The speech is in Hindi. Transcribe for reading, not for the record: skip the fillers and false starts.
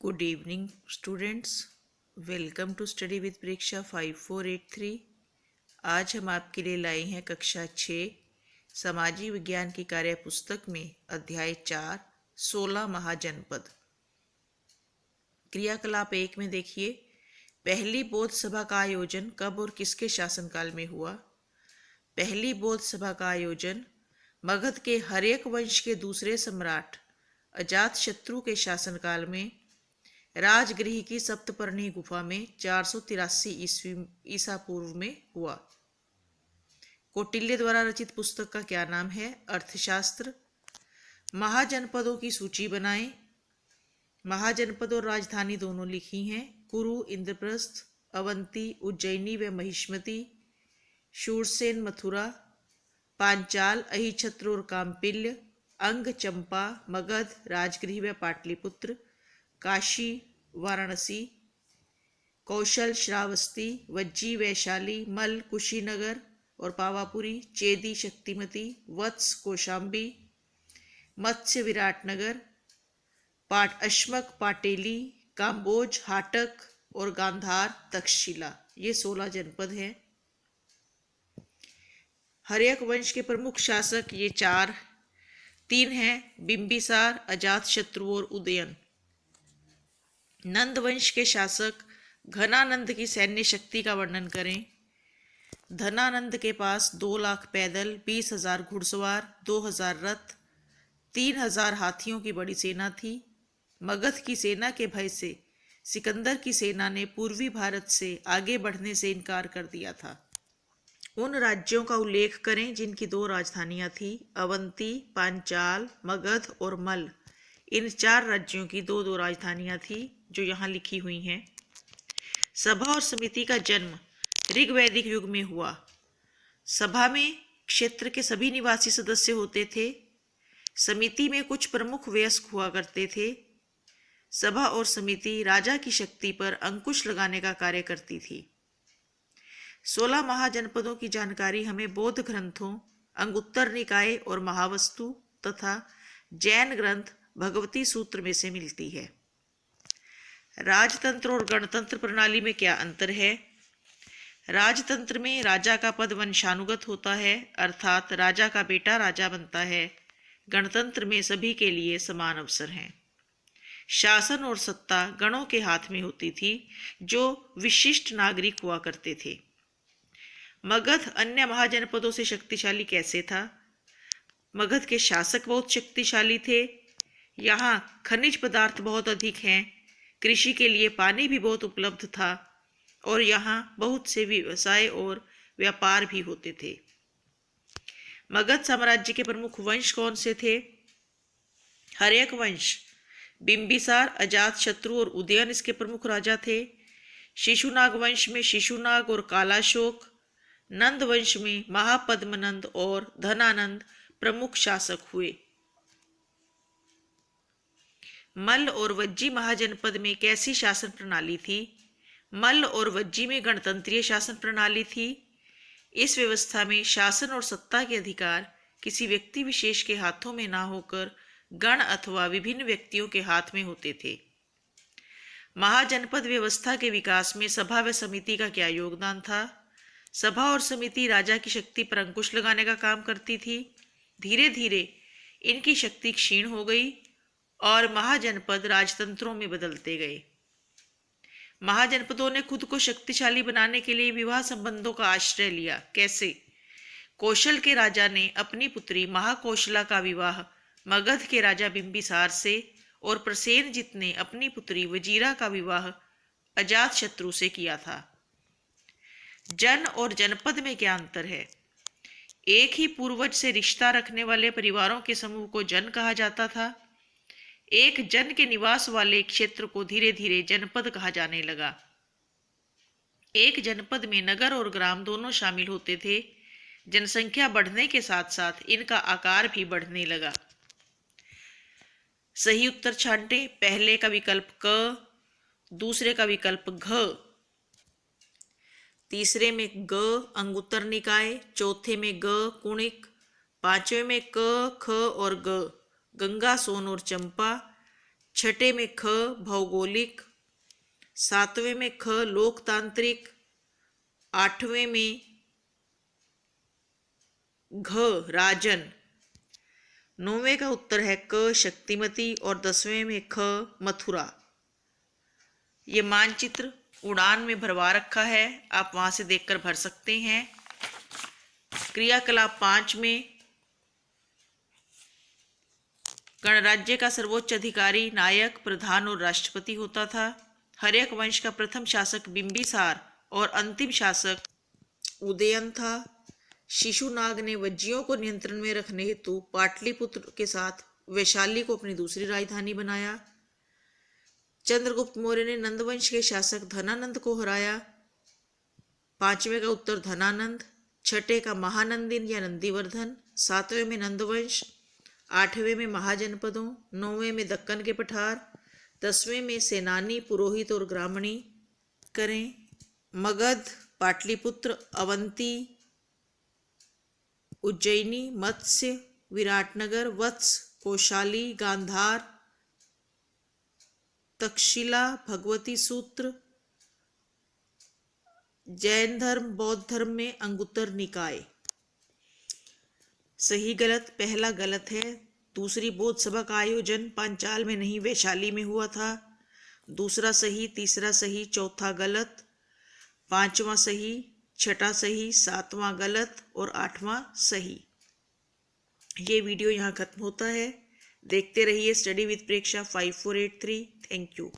Good evening students, welcome to study with Pariksha 5483। आज हम आपके लिए लाए हैं कक्षा 6 सामाजिक विज्ञान की कार्य पुस्तक में अध्याय 4 16 महाजनपद। क्रियाकलाप 1 में देखिए, पहली बौद्ध सभा का आयोजन कब और किसके शासनकाल में हुआ। पहली बौद्ध सभा का आयोजन मगध के हर्यक वंश के दूसरे सम्राट अजातशत्रु के शासनकाल में राजगृह की सप्तपर्णी गुफा में 483 ईसा पूर्व में हुआ। कौटिल्य द्वारा रचित पुस्तक का क्या नाम है? अर्थशास्त्र। महाजनपदों की सूची बनाएं। महाजनपद और राजधानी दोनों लिखी हैं। कुरु, इंद्रप्रस्थ, अवंती, उज्जैनी व महिष्मती, शूरसेन, मथुरा, पांचाल, अहिछत्र और काम्पिल्य, अंग, चंपा, मगध, राजगृह व पाटलिपुत्र, काशी, वाराणसी, कौशल, श्रावस्ती, वज्जी, वैशाली, मल, कुशीनगर और पावापुरी, चेदी, शक्तिमती, वत्स, कौशाम्बी, मत्स्य, विराटनगर, अश्मक, पाटेली, काम्बोज, हाटक और गांधार, तक्षशिला। ये 16 जनपद हैं। हर्यक वंश के प्रमुख शासक ये 3 हैं, बिंबिसार, अजातशत्रु और उदयन। नंद वंश के शासक घनानंद की सैन्य शक्ति का वर्णन करें। धनानंद के पास 2 लाख पैदल, 20,000 घुड़सवार, 2,000 रथ, 3,000 हाथियों की बड़ी सेना थी। मगध की सेना के भय से सिकंदर की सेना ने पूर्वी भारत से आगे बढ़ने से इनकार कर दिया था। उन राज्यों का उल्लेख करें जिनकी 2 राजधानियां थी, अवंती, पांचाल, मगध और मल। इन 4 राज्यों की 2 राजधानियां थी जो यहाँ लिखी हुई हैं। सभा और समिति का जन्म ऋग्वैदिक युग में हुआ। सभा में क्षेत्र के सभी निवासी सदस्य होते थे। समिति में कुछ प्रमुख वयस्क हुआ करते थे। सभा और समिति राजा की शक्ति पर अंकुश लगाने का कार्य करती थी। 16 महाजनपदों की जानकारी हमें बौद्ध ग्रंथों अंगुत्तर निकाय और महावस्तु तथा जैन ग्रंथ भगवती सूत्र में से मिलती है। राजतंत्र और गणतंत्र प्रणाली में क्या अंतर है? राजतंत्र में राजा का पद वंशानुगत होता है, अर्थात राजा का बेटा राजा बनता है। गणतंत्र में सभी के लिए समान अवसर हैं। शासन और सत्ता गणों के हाथ में होती थी जो विशिष्ट नागरिक हुआ करते थे। मगध अन्य महाजनपदों से शक्तिशाली कैसे था? मगध के शासक बहुत शक्तिशाली थे। यहाँ खनिज पदार्थ बहुत अधिक हैं, कृषि के लिए पानी भी बहुत उपलब्ध था और यहाँ बहुत से व्यवसाय और व्यापार भी होते थे। मगध साम्राज्य के प्रमुख वंश कौन से थे? हर्यक वंश, बिंबिसार, अजातशत्रु और उदयन इसके प्रमुख राजा थे। शिशुनाग वंश में शिशुनाग और कालाशोक, नंद वंश में महापद्मनंद और धनानंद प्रमुख शासक हुए। मल्ल और वज्जी महाजनपद में कैसी शासन प्रणाली थी? मल्ल और वज्जी में गणतंत्रीय शासन प्रणाली थी। इस व्यवस्था में शासन और सत्ता के अधिकार किसी व्यक्ति विशेष के हाथों में ना होकर गण अथवा विभिन्न व्यक्तियों के हाथ में होते थे। महाजनपद व्यवस्था के विकास में सभा व समिति का क्या योगदान था? सभा और समिति राजा की शक्ति पर अंकुश लगाने का काम करती थी। धीरे धीरे इनकी शक्ति क्षीण हो गई और महाजनपद राजतंत्रों में बदलते गए। महाजनपदों ने खुद को शक्तिशाली बनाने के लिए विवाह संबंधों का आश्रय लिया। कैसे? कौशल के राजा ने अपनी पुत्री महाकौशला का विवाह मगध के राजा बिंबिसार से और प्रसेनजित ने अपनी पुत्री वजीरा का विवाह अजातशत्रु से किया था। जन और जनपद में क्या अंतर है? एक ही पूर्वज से रिश्ता रखने वाले परिवारों के समूह को जन कहा जाता था। एक जन के निवास वाले क्षेत्र को धीरे धीरे जनपद कहा जाने लगा। एक जनपद में नगर और ग्राम दोनों शामिल होते थे। जनसंख्या बढ़ने के साथ साथ इनका आकार भी बढ़ने लगा। सही उत्तर छांटे। पहले का विकल्प क, दूसरे का विकल्प घ, तीसरे में ग अंगुत्तर निकाय, चौथे में ग कुणिक, पांचवें में क, ख और ग गंगा, सोन और चंपा, छठे में ख भौगोलिक, सातवें में ख लोकतांत्रिक, आठवें में घ राजन, नौवें का उत्तर है क शक्तिमती और 10वें में ख मथुरा। ये मानचित्र उड़ान में भरवा रखा है, आप वहां से देखकर भर सकते हैं। क्रियाकलाप 5 में गणराज्य का सर्वोच्च अधिकारी नायक, प्रधान और राष्ट्रपति होता था। हर्यक वंश का प्रथम शासक बिंबिसार और अंतिम शासक उदयन था। शिशुनाग ने वज्जियों को नियंत्रण में रखने हेतु पाटलिपुत्र के साथ वैशाली को अपनी दूसरी राजधानी बनाया। चंद्रगुप्त मौर्य ने नंदवंश के शासक धनानंद को हराया। 5वें का उत्तर धनानंद, छठे का महानंदिन या नंदीवर्धन, 7वें में नंदवंश, 8वें में महाजनपदों, 9वें में दक्कन के पठार, 10वें में सेनानी, पुरोहित और ग्रामणी करें। मगध, पाटलिपुत्र, अवंती, उज्जैनी, मत्स्य, विराटनगर, वत्स, कौशाली, गांधार, तक्षशिला, भगवती सूत्र। जैन धर्म, बौद्ध धर्म में अंगुत्तर निकाय। सही गलत, पहला गलत है। दूसरी बौद्ध सभा का आयोजन पांचाल में नहीं वैशाली में हुआ था। दूसरा सही, तीसरा सही, चौथा गलत, 5वां सही, छठा सही, 7वां गलत और 8वां सही। ये वीडियो यहाँ खत्म होता है। देखते रहिए study with Preksha 5483। Thank you.